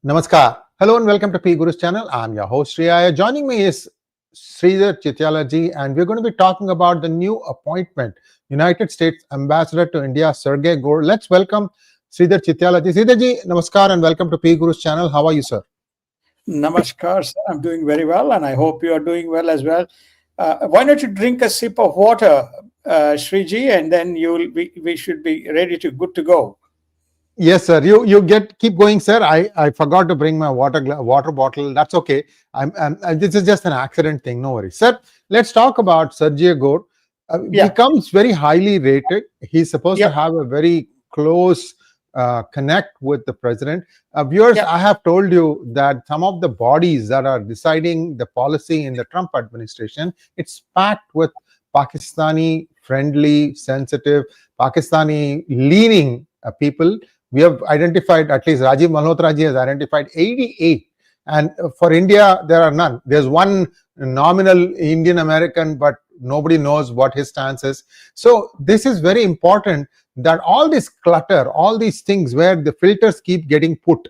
Namaskar. Hello and welcome to PGurus channel. I'm your host Sree Iyer. Joining me is Sridhar Chityala ji, and we're going to be talking about the new appointment, United States Ambassador to India, Sergio Gor. Let's welcome Sridhar Chityala ji. Sridhar ji, namaskar and welcome to PGurus channel. How are you, sir? Namaskar, sir. I'm doing very well, and I hope you are doing well as well. Why don't you drink a sip of water, Sriji, and then we should be ready to good to go. Yes, sir. You keep going, sir. I forgot to bring my water bottle. That's okay. This is just an accident thing. No worries, sir. Let's talk about Sergio Gor. He comes very highly rated. He's supposed to have a very close connect with the president. Viewers, I have told you that some of the bodies that are deciding the policy in the Trump administration, it's packed with Pakistani friendly, sensitive, Pakistani leaning people. We have identified, at least Rajiv Malhotra ji has identified 88. And for India, there are none. There's one nominal Indian American, but nobody knows what his stance is. So this is very important that all this clutter, all these things where the filters keep getting put,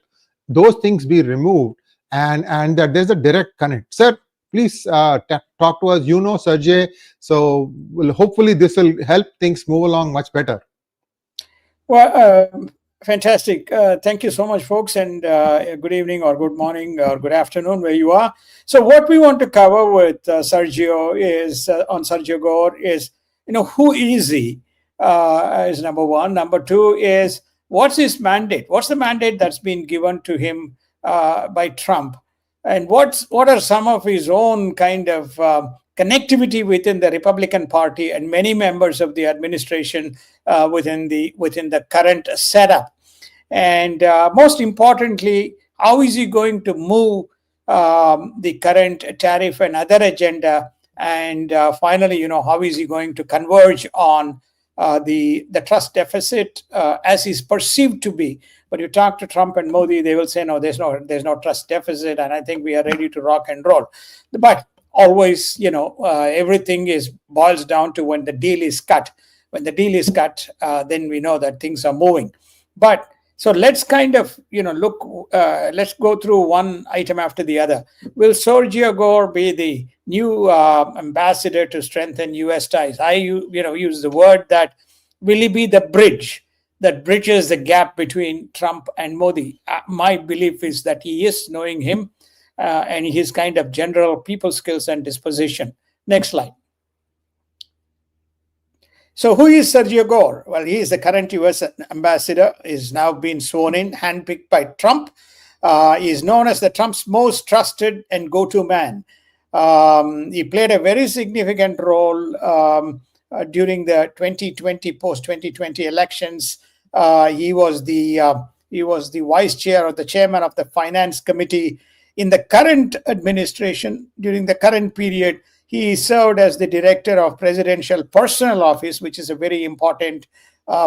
those things be removed and that there's a direct connect. Sir, please talk to us. You know Sergey, so hopefully this will help things move along much better. Well, fantastic. Thank you so much, folks, and good evening or good morning or good afternoon where you are. So what we want to cover with Sergio is, on Sergio Gor is, who is he? Is number one. Number two is, what's his mandate? What's the mandate that's been given to him by Trump? And what are some of his own kind of connectivity within the Republican Party and many members of the administration within the current setup? And most importantly, how is he going to move the current tariff and other agenda? And finally, how is he going to converge on the trust deficit as is perceived to be? But you talk to Trump and Modi, they will say, no, there's no trust deficit, and I think we are ready to rock and roll. But always, everything boils down to when the deal is cut. When the deal is cut, then we know that things are moving. But so let's kind of, look, let's go through one item after the other. Will Sergio Gor be the new ambassador to strengthen U.S. ties? I use the word that will he be the bridge that bridges the gap between Trump and Modi? My belief is that he is, knowing him, and his kind of general people skills and disposition. Next slide. So who is Sergio Gor? Well, he is the current U.S. ambassador, is now been sworn in, handpicked by Trump. He is known as the Trump's most trusted and go-to man. He played a very significant role during the 2020, post-2020 elections. He was the vice chair or the chairman of the Finance Committee. In the current administration, during the current period, he served as the director of Presidential Personnel Office, which is a very important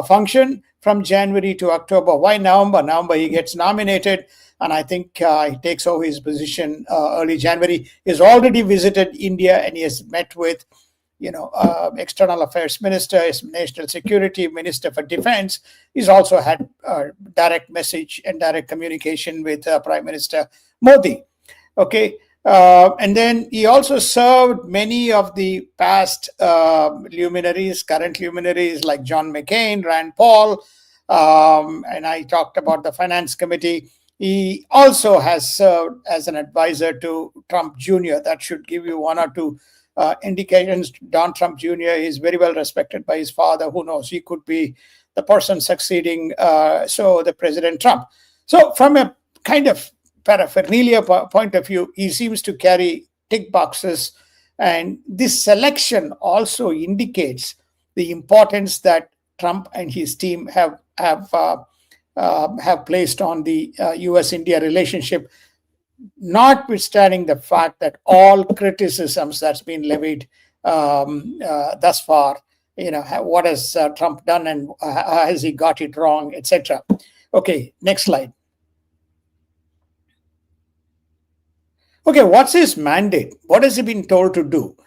function, from January to October. Why November? November, he gets nominated, and I think he takes over his position early January. He's already visited India, and he has met with External Affairs Minister, National Security Minister for Defense. He's also had direct message and direct communication with Prime Minister Modi. Okay. And then he also served many of the past luminaries, current luminaries like John McCain, Rand Paul, and I talked about the Finance Committee. He also has served as an advisor to Trump Jr. That should give you one or two indications. Don Trump Jr. is very well respected by his father. Who knows? He could be the person succeeding the President Trump. So from a kind of paraphernalia point of view, he seems to carry tick boxes, and this selection also indicates the importance that Trump and his team have placed on the U.S.-India relationship, notwithstanding the fact that all criticisms that's been levied thus far, what has Trump done and has he got it wrong, etc. Okay, next slide. Okay, what's his mandate? What has he been told to do?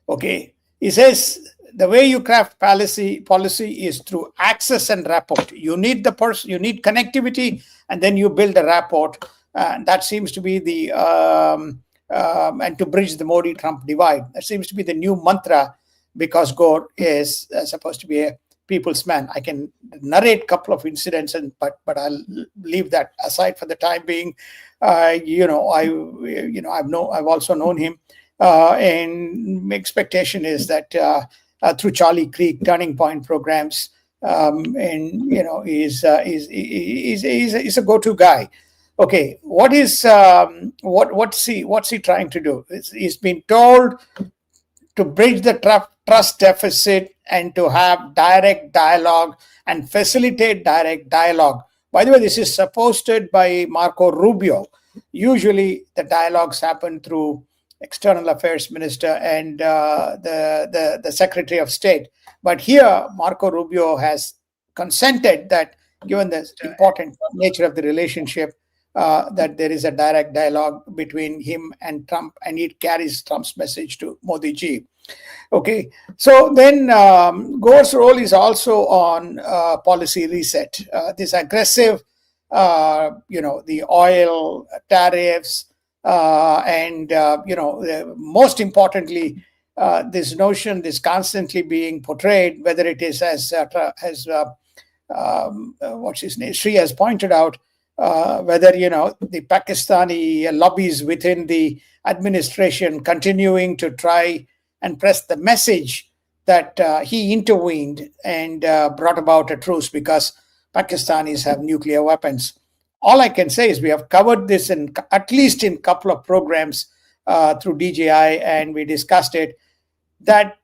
Okay, he says the way you craft policy is through access and rapport. You need the person, you need connectivity, and then you build a rapport. That seems to be the and to bridge the Modi-Trump divide. That seems to be the new mantra, because Gor is supposed to be a people's man. I can narrate a couple of incidents, but I'll leave that aside for the time being. I've also known him, and my expectation is that through Charlie Creek Turning Point programs, and he's a go-to guy. Okay, what's he trying to do? He's been told to bridge the trust deficit and to have direct dialogue and facilitate direct dialogue. By the way, this is supported by Marco Rubio. Usually the dialogues happen through External Affairs Minister and the Secretary of State. But here, Marco Rubio has consented that, given the important nature of the relationship, that there is a direct dialogue between him and Trump, and it carries Trump's message to Modi ji. Okay, so then Gor's role is also on policy reset. This aggressive, the oil tariffs, and most importantly, this notion, this constantly being portrayed, whether it is as what's his name, Sree has pointed out, whether the Pakistani lobbies within the administration continuing to try and press the message that he intervened and brought about a truce because Pakistanis have nuclear weapons. All I can say is we have covered this at least in a couple of programs through DJI, and we discussed it, that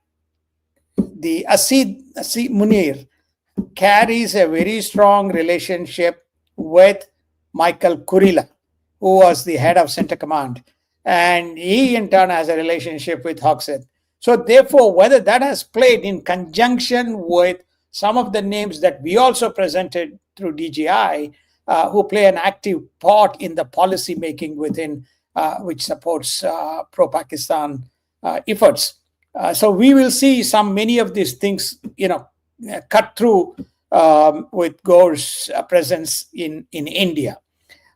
the 𝗔𝗠𝗙𝗎𝗍 Munir carries a very strong relationship with Michael Kurilla, who was the head of Center Command, and he in turn has a relationship with Hoxha. So therefore, whether that has played in conjunction with some of the names that we also presented through DJI, who play an active part in the policy making within, which supports pro-Pakistan efforts. So we will see many of these things, cut through with Gor's presence in India.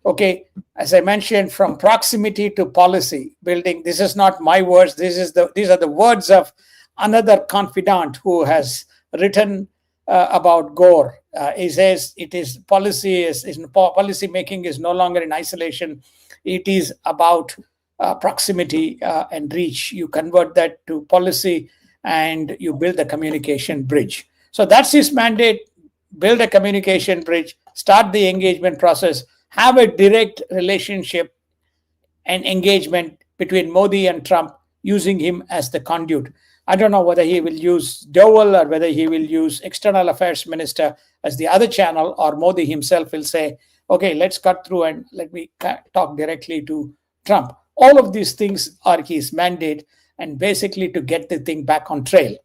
Okay, as I mentioned, from proximity to policy building, this is not my words. These are the words of another confidant who has written about Gor. He says it is policy making is no longer in isolation. It is about proximity and reach. You convert that to policy and you build a communication bridge. So that's his mandate: build a communication bridge, start the engagement process, have a direct relationship and engagement between Modi and Trump, using him as the conduit. I don't know whether he will use Dowell or whether he will use External Affairs Minister as the other channel, or Modi himself will say, okay, let's cut through and let me talk directly to Trump. All of these things are his mandate, and basically to get the thing back on trail.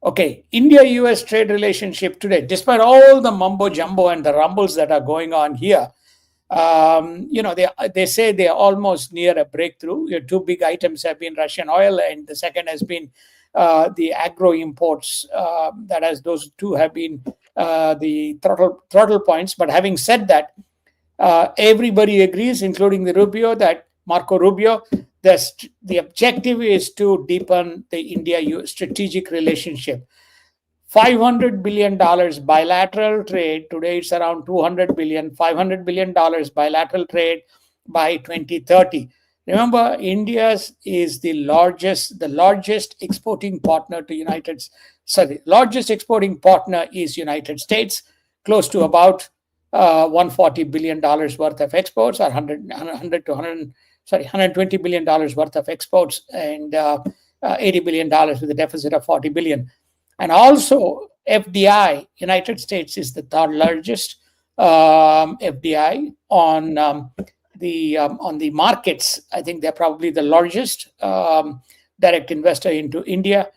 Okay, India-US trade relationship today, despite all the mumbo jumbo and the rumbles that are going on here, they say they are almost near a breakthrough. Two big items have been Russian oil, and the second has been the agro imports. Those two have been the throttle points. But having said that, everybody agrees, including Marco Rubio, the objective is to deepen the India-US strategic relationship. $500 billion bilateral trade. Today it's around $200 billion, $500 billion bilateral trade by 2030. Remember, India is the largest exporting partner to largest exporting partner is United States, close to about $140 billion worth of exports, or $120 billion worth of exports, and $80 billion with a deficit of $40 billion. And also FDI, United States is the third largest FDI on the markets. I think they're probably the largest direct investor into India.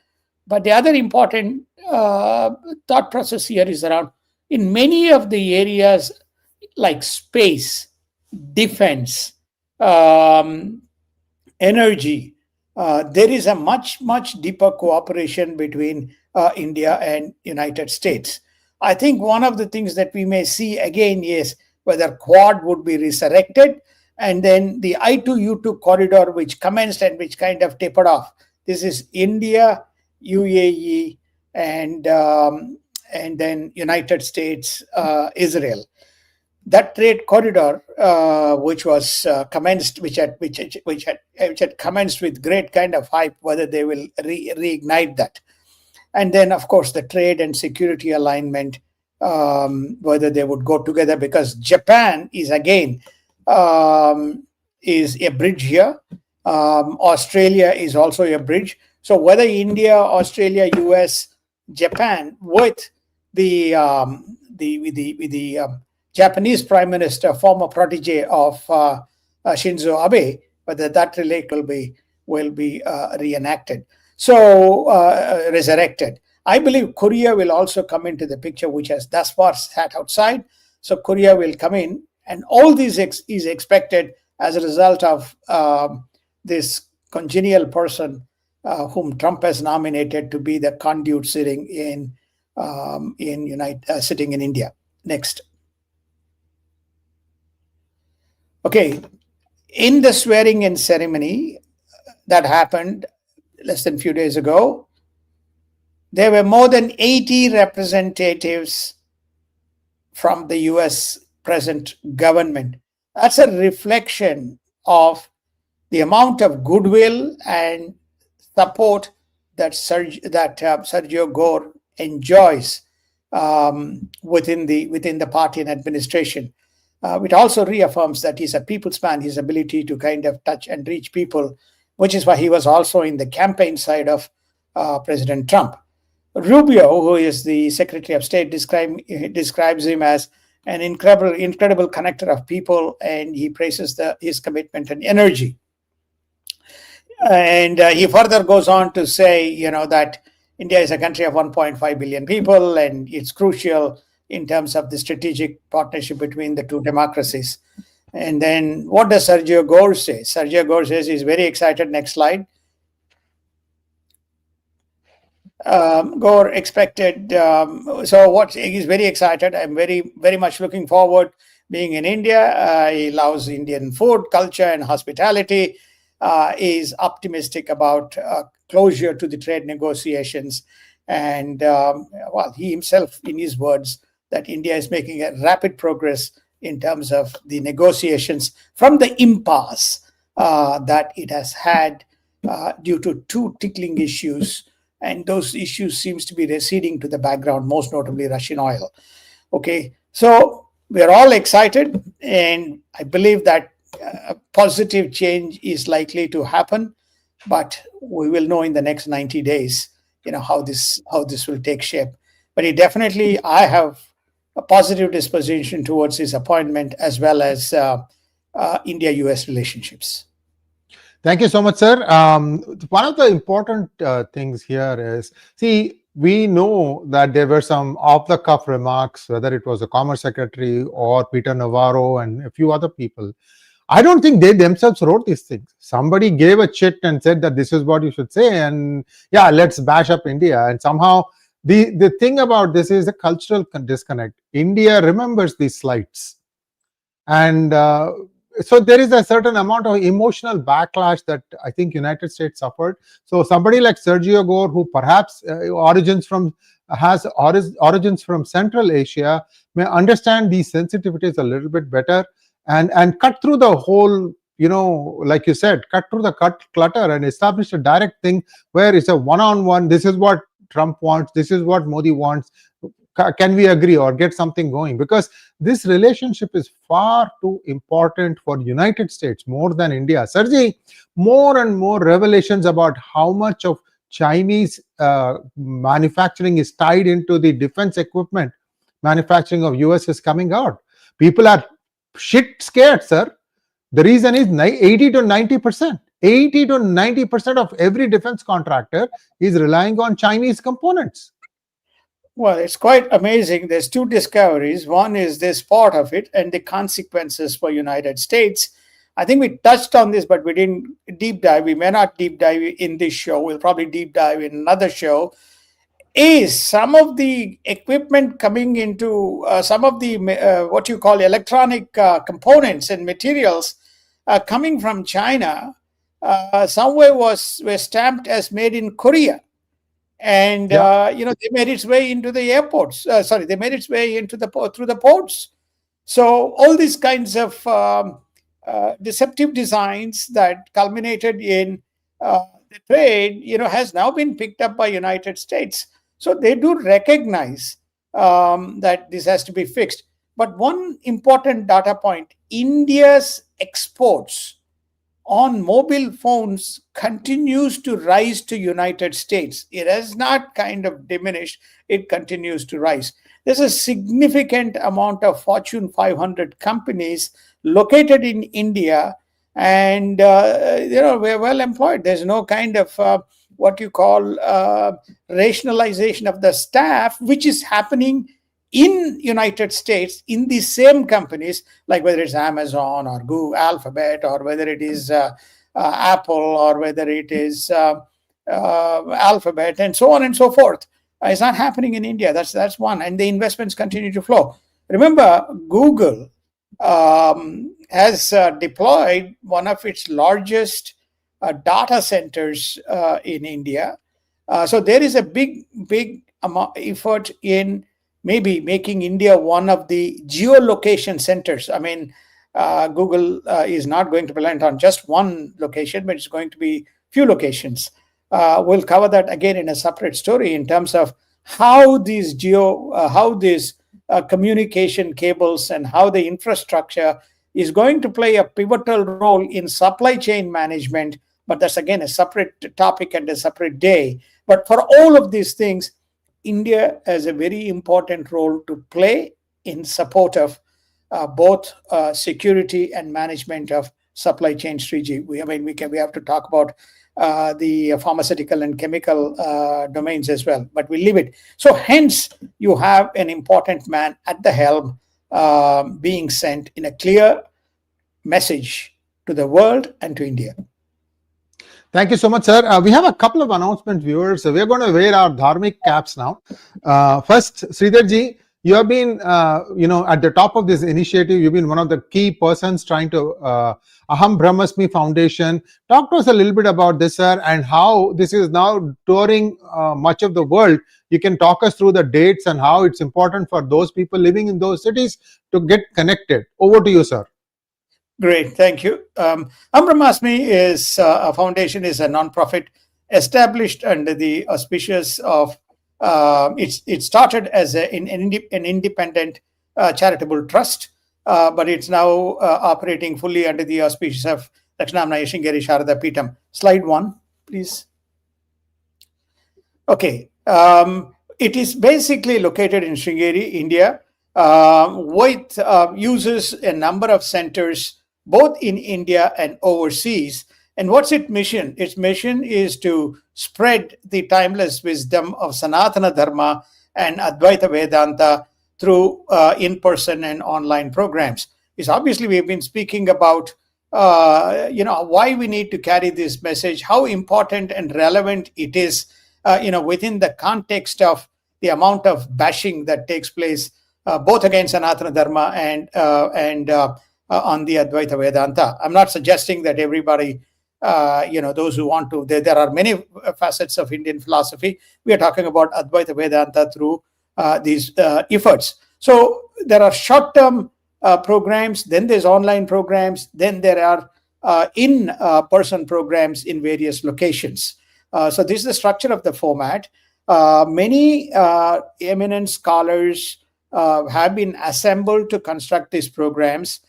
But the other important thought process here is around, in many of the areas like space, defense, energy, there is a much deeper cooperation between India and United States. I think one of the things that we may see again is whether Quad would be resurrected, And then the I2U2 corridor, which commenced and which kind of tapered off. This is India, UAE, and then United States, Israel. That trade corridor, which was commenced, which had commenced with great kind of hype, whether they will reignite that. And then, of course, the trade and security alignment, whether they would go together, because Japan is again is a bridge here. Australia is also a bridge. So whether India, Australia, US, Japan, with the Japanese Prime Minister, former protege of Shinzo Abe, whether that relation will be reenacted. So resurrected. I believe Korea will also come into the picture, which has thus far sat outside. So Korea will come in, and all this is expected as a result of this congenial person whom Trump has nominated to be the conduit sitting in India. Next. Okay, in the swearing-in ceremony that happened less than a few days ago, there were more than 80 representatives from the US present government. That's a reflection of the amount of goodwill and support that Sergio Gor enjoys within the party and administration. It also reaffirms that he's a people's man, his ability to kind of touch and reach people, which is why he was also in the campaign side of President Trump. Rubio, who is the Secretary of State, describes him as an incredible connector of people, and he praises his commitment and energy. And he further goes on to say, that India is a country of 1.5 billion people, and it's crucial in terms of the strategic partnership between the two democracies. And then what does Sergio Gor say? Sergio Gor says he's very excited. Next slide. Gor expected, he's very excited. I'm very much looking forward being in India. He loves Indian food, culture, and hospitality. Is optimistic about closure to the trade negotiations. And he himself, in his words, that India is making a rapid progress in terms of the negotiations from the impasse that it has had due to two tickling issues. And those issues seems to be receding to the background, most notably Russian oil. Okay, so we're all excited, and I believe that a positive change is likely to happen, but we will know in the next 90 days, how this will take shape. But I have a positive disposition towards his appointment, as well as India-US relationships. Thank you so much, sir. One of the important things here is, we know that there were some off-the-cuff remarks, whether it was the Commerce Secretary or Peter Navarro and a few other people. I don't think they themselves wrote these things. Somebody gave a chit and said that this is what you should say, and yeah, let's bash up India. And somehow the thing about this is a cultural disconnect. India remembers these slights, and so there is a certain amount of emotional backlash that I think United States suffered. So somebody like Sergio Gor, who perhaps has origins from Central Asia, may understand these sensitivities a little bit better, and cut through the whole, like you said, cut through the clutter and establish a direct thing where it's a one-on-one. This is what Trump wants. This is what Modi wants. Can we agree or get something going? Because this relationship is far too important for United States more than India. Sergey, more and more revelations about how much of Chinese manufacturing is tied into the defense equipment manufacturing of US is coming out. People are shit scared, sir. The reason is 80 to 90%. 80 to 90% of every defense contractor is relying on Chinese components. Well, it's quite amazing. There's two discoveries. One is this part of it and the consequences for United States. I think we touched on this, but we didn't deep dive. We may not deep dive in this show. We'll probably deep dive in another show. Is some of the equipment coming into some of the what you call electronic components and materials coming from China, somewhere were stamped as made in Korea. And they made its way into the airports. They made its way into through the ports. So all these kinds of deceptive designs that culminated in the trade, has now been picked up by United States. So they do recognize that this has to be fixed. But one important data point: India's exports on mobile phones continues to rise to United States. It has not kind of diminished. It continues to rise. There's a significant amount of Fortune 500 companies located in India, and we're well employed. There's no kind of what you call rationalization of the staff, which is happening in United States in the same companies, like whether it's Amazon or Google, Alphabet, or whether it is Apple, or whether it is Alphabet, and so on and so forth. It's not happening in India. That's one. And the investments continue to flow. Remember, Google has deployed one of its largest data centers in India. So there is a big effort in maybe making India one of the geolocation centers. I mean, Google is not going to rely on just one location, but it's going to be few locations. We'll cover that again in a separate story in terms of how these communication cables and how the infrastructure is going to play a pivotal role in supply chain management. But that's again a separate topic and a separate day. But for all of these things, India has a very important role to play in support of both security and management of supply chain strategy. We have to talk about the pharmaceutical and chemical domains as well, but we'll leave it. So hence, you have an important man at the helm being sent in a clear message to the world and to India. Thank you so much, sir. We have a couple of announcements, viewers. So we're going to wear our dharmic caps now. First, Sridhar ji, you have been, at the top of this initiative. You've been one of the key persons trying to Aham Brahmasmi Foundation. Talk to us a little bit about this, sir, and how this is now touring much of the world. You can talk us through the dates and how it's important for those people living in those cities to get connected. Over to you, sir. Great, thank you. Aham Brahmasmi is a foundation, is a non-profit established under the auspices of. It started as an independent charitable trust, but it's now operating fully under the auspices of Dakshinamaya Sringeri Sharada Peetham. Slide 1, please. Okay, it is basically located in Sringeri, India, with uses a number of centers both in India and overseas. And what's its mission? Its mission is to spread the timeless wisdom of Sanatana Dharma and Advaita Vedanta through in-person and online programs. It's obviously we've been speaking about why we need to carry this message, how important and relevant it is, within the context of the amount of bashing that takes place both against Sanatana Dharma and on the Advaita Vedanta. I'm not suggesting that everybody, those who want to, there are many facets of Indian philosophy. We are talking about Advaita Vedanta through these efforts. So there are short-term programs, then there's online programs, then there are in-person programs in various locations. So this is the structure of the format. Many eminent scholars have been assembled to construct these programs.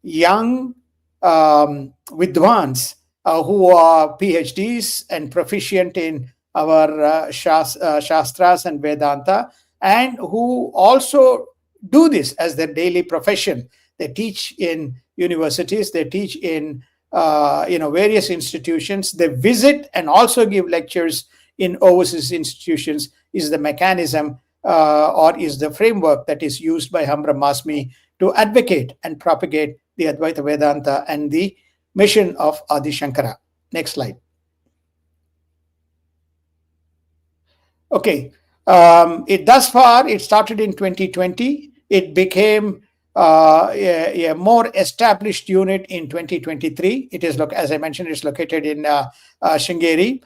Young vidwans who are PhDs and proficient in our Shastras and Vedanta, and who also do this as their daily profession. They teach in universities, they teach in various institutions, they visit and also give lectures in overseas institutions. Is the mechanism or is the framework that is used by Aham Brahmasmi to advocate and propagate the Advaita Vedanta and the mission of Adi Shankara. Next slide. Okay, thus far it started in 2020. It became a more established unit in 2023. It is, as I mentioned, it's located in Sringeri.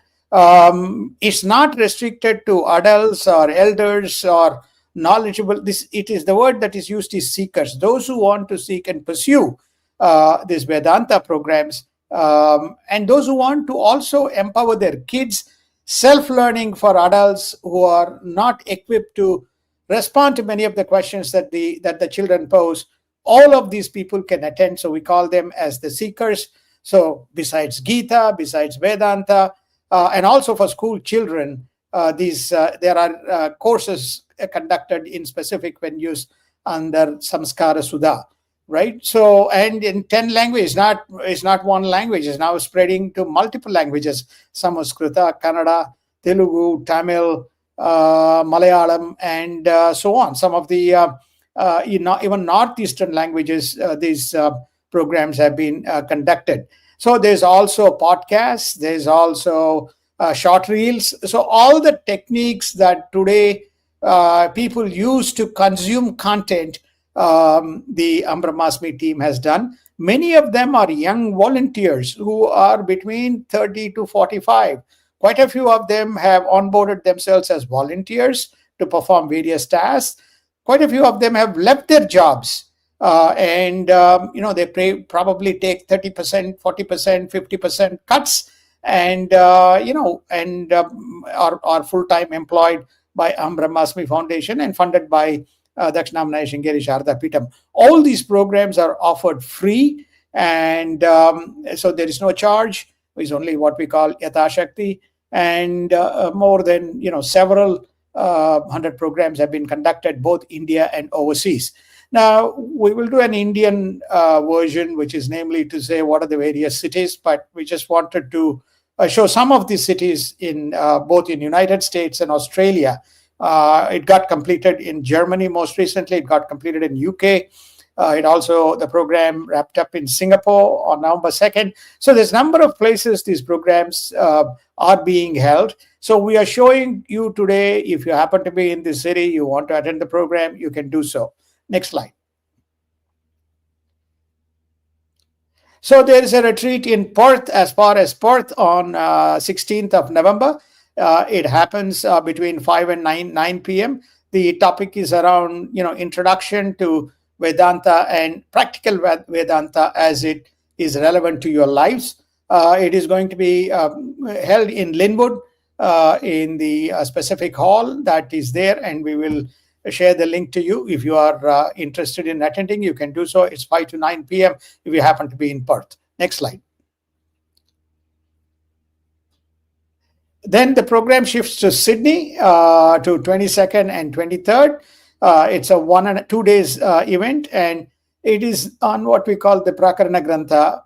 It's not restricted to adults or elders or knowledgeable. It is the word that is used is seekers, those who want to seek and pursue these Vedanta programs, and those who want to also empower their kids. Self-learning for adults who are not equipped to respond to many of the questions that the children pose. All of these people can attend, so we call them as the seekers. So besides Gita, besides Vedanta, and also for school children, there are courses conducted in specific venues under Samskara Sudha, right? So, and in 10 languages, it's not one language, it's now spreading to multiple languages: Sanskrit, Kannada, Telugu, Tamil, Malayalam, and so on. Some of the even northeastern languages, these programs have been conducted. So there's also podcasts, there's also short reels. So all the techniques that today people use to consume content, the 𝗓𝗏𝗡𝗏 team has done. Many of them are young volunteers who are between 30 to 45. Quite a few of them have onboarded themselves as volunteers to perform various tasks. Quite a few of them have left their jobs, and they probably take 30%, 40%, 50% cuts, and are full-time employed by 𝗓𝗏𝗡𝗏 Foundation and funded by 𝗥𝗘𝗙𝗏 𝗫𝗫 𝗔𝗃𝗻. All these programs are offered free, and so there is no charge. It's only what we call Yathashakti, and more than several 100 programs have been conducted, both India and overseas. Now we will do an Indian version, which is namely to say what are the various cities, but we just wanted to show some of these cities in both in United States and Australia. It got completed in Germany most recently. It got completed in UK. The program wrapped up in Singapore on November 2nd. So there's a number of places these programs are being held. So we are showing you today, if you happen to be in this city, you want to attend the program, you can do so. Next slide. So there is a retreat in Perth, as far as Perth, on 16th of November. It happens between 5 and 9 p.m. The topic is around, introduction to Vedanta and practical Vedanta as it is relevant to your lives. It is going to be held in Linwood in the specific hall that is there, and we will share the link to you. If you are interested in attending, you can do so. It's 5 to 9 p.m. if you happen to be in Perth. Next slide. Then the program shifts to Sydney to 22nd and 23rd. It's a 1 and 2 days event, and it is on what we call the Prakarana Grantha,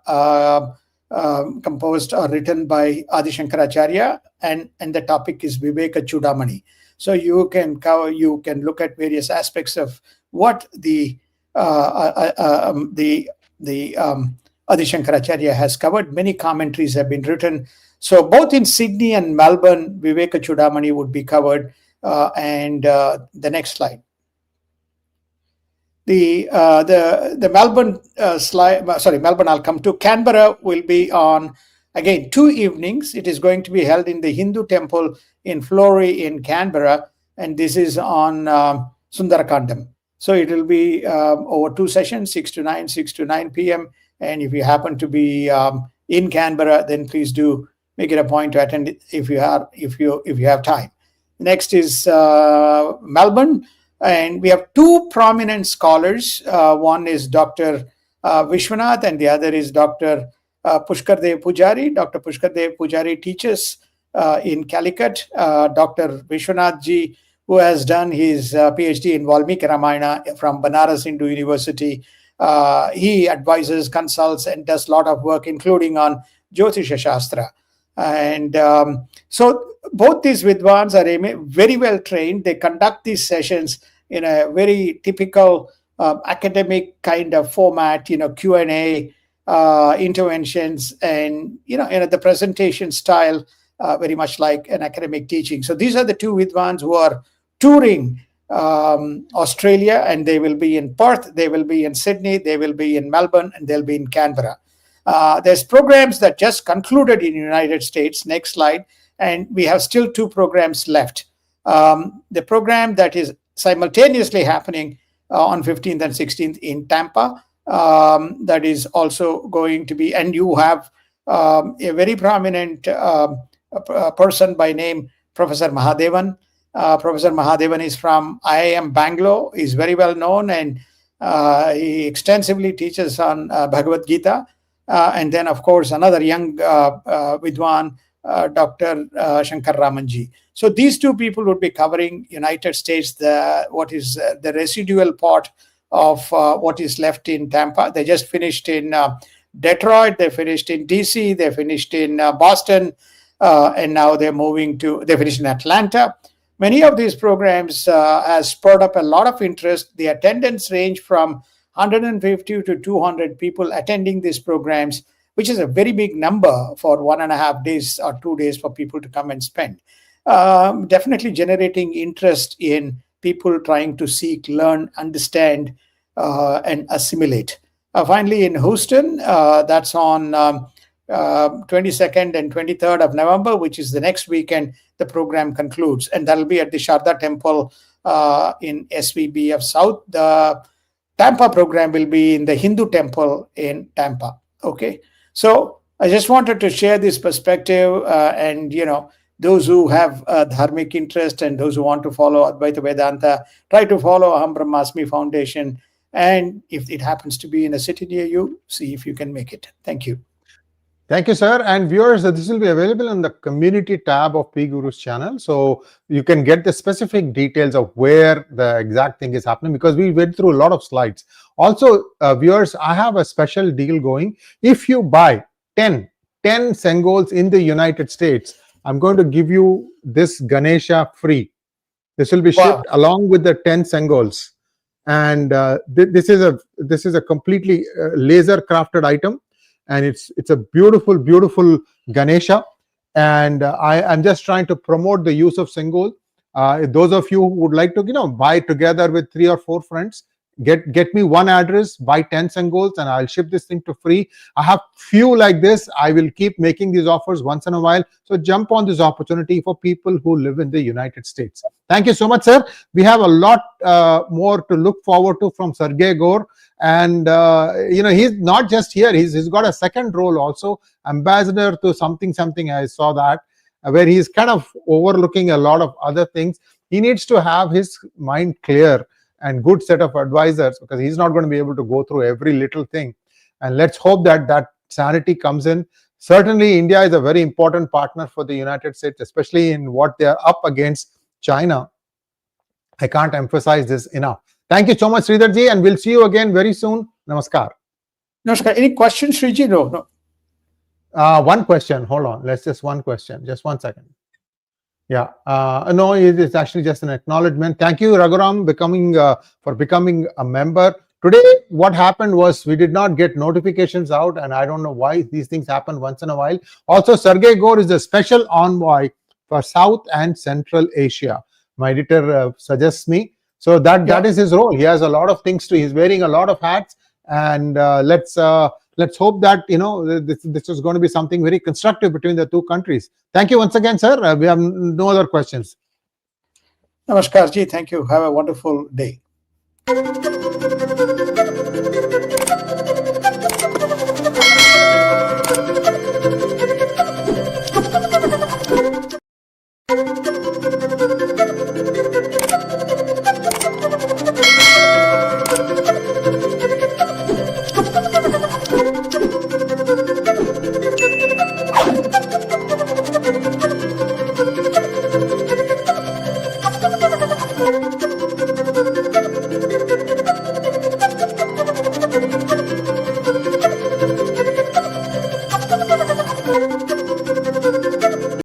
composed or written by Adi Shankaracharya, and the topic is Viveka Chudamani. So you can look at various aspects of what the Adi Shankaracharya has covered. Many commentaries have been written. So both in Sydney and Melbourne, Viveka Chudamani would be covered. And the next slide. The Melbourne Melbourne I'll come to. Canberra will be on, again, 2 evenings. It is going to be held in the Hindu temple in Flory in Canberra, and this is on Sundarakandam. So it will be over 2 sessions, 6 to 9 p.m. And if you happen to be in Canberra, then please do make it a point to attend if you have time. Next is Melbourne, and we have 2 prominent scholars. One is Dr. Vishwanath, and the other is Dr. 𝗪𝗓𝗍 Pujari. Dr. 𝗪𝗓𝗍 Pujari teaches in Calicut. Dr. Vishwanath ji, who has done his PhD in Valmiki Ramayana from Banaras Hindu University, he advises, consults, and does a lot of work, including on Jyotisha Shastra. And so both these Vidwans are very well trained. They conduct these sessions in a very typical academic kind of format, Q&A, interventions, and, in the presentation style, very much like an academic teaching. So these are the 2 Vidwans who are touring Australia, and they will be in Perth, they will be in Sydney, they will be in Melbourne, and they'll be in Canberra. There's programs that just concluded in the United States. Next slide. And we have still 2 programs left. The program that is simultaneously happening on 15th and 16th in Tampa, that is also going to be, and you have a very prominent person by name Professor Mahadevan. Professor Mahadevan is from IIM Bangalore. He's very well known, and he extensively teaches on Bhagavad Gita. And then, of course, another young Vidwan, Dr. Shankar Ramanji. So these 2 people would be covering United States, what is the residual part of what is left in Tampa. They just finished in Detroit, they finished in DC, they finished in Boston, and now they finished in Atlanta. Many of these programs has spurred up a lot of interest. The attendance range from 150 to 200 people attending these programs, which is a very big number for 1.5 days or 2 days for people to come and spend. Definitely generating interest in people trying to seek, learn, understand, and assimilate. Finally, in Houston, that's on 22nd and 23rd of November, which is the next weekend, the program concludes. And that'll be at the Sharda Temple in SVBF South. The Tampa program will be in the Hindu Temple in Tampa. Okay. So I just wanted to share this perspective, and those who have a dharmic interest and those who want to follow Advaita Vedanta, try to follow Aham Brahmasmi Foundation. And if it happens to be in a city near you, see if you can make it. Thank you. Thank you, sir. And viewers, this will be available in the community tab of PGurus channel. So you can get the specific details of where the exact thing is happening, because we went through a lot of slides. Also, viewers, I have a special deal going. If you buy 10 Sengols in the United States, I'm going to give you this Ganesha free. This will be shipped along with the 10 Sengols. And this is a completely laser crafted item. And it's a beautiful, beautiful Ganesha. And I'm just trying to promote the use of Sengol. Those of you who would like to, buy together with 3 or 4 friends, get me one address, buy 10 Sengols, and I'll ship this thing to free. I have few like this. I will keep making these offers once in a while. So jump on this opportunity for people who live in the United States. Thank you so much, sir. We have a lot more to look forward to from Sergio Gor. And he's not just here. He's got a second role also, ambassador to something. I saw that, where he's kind of overlooking a lot of other things. He needs to have his mind clear and good set of advisors, because he's not going to be able to go through every little thing. And let's hope that sanity comes in. Certainly, India is a very important partner for the United States, especially in what they are up against China. I can't emphasize this enough. Thank you so much, Sridhar ji, and we'll see you again very soon. Namaskar. Namaskar. Any questions, Sriji? No. One question. Hold on. Let's just one question. Just 1 second. Yeah. No, it's actually just an acknowledgement. Thank you, Raghuram, for becoming a member. Today, what happened was we did not get notifications out, and I don't know why these things happen once in a while. Also, Sergio Gor is the special envoy for South and Central Asia. My editor suggests me. So that is his role. He has a lot of things he's wearing a lot of hats, and let's hope that this is going to be something very constructive between the 2 countries. Thank you once again, sir. We have no other questions. Namaskar ji. Thank you. Have a wonderful day.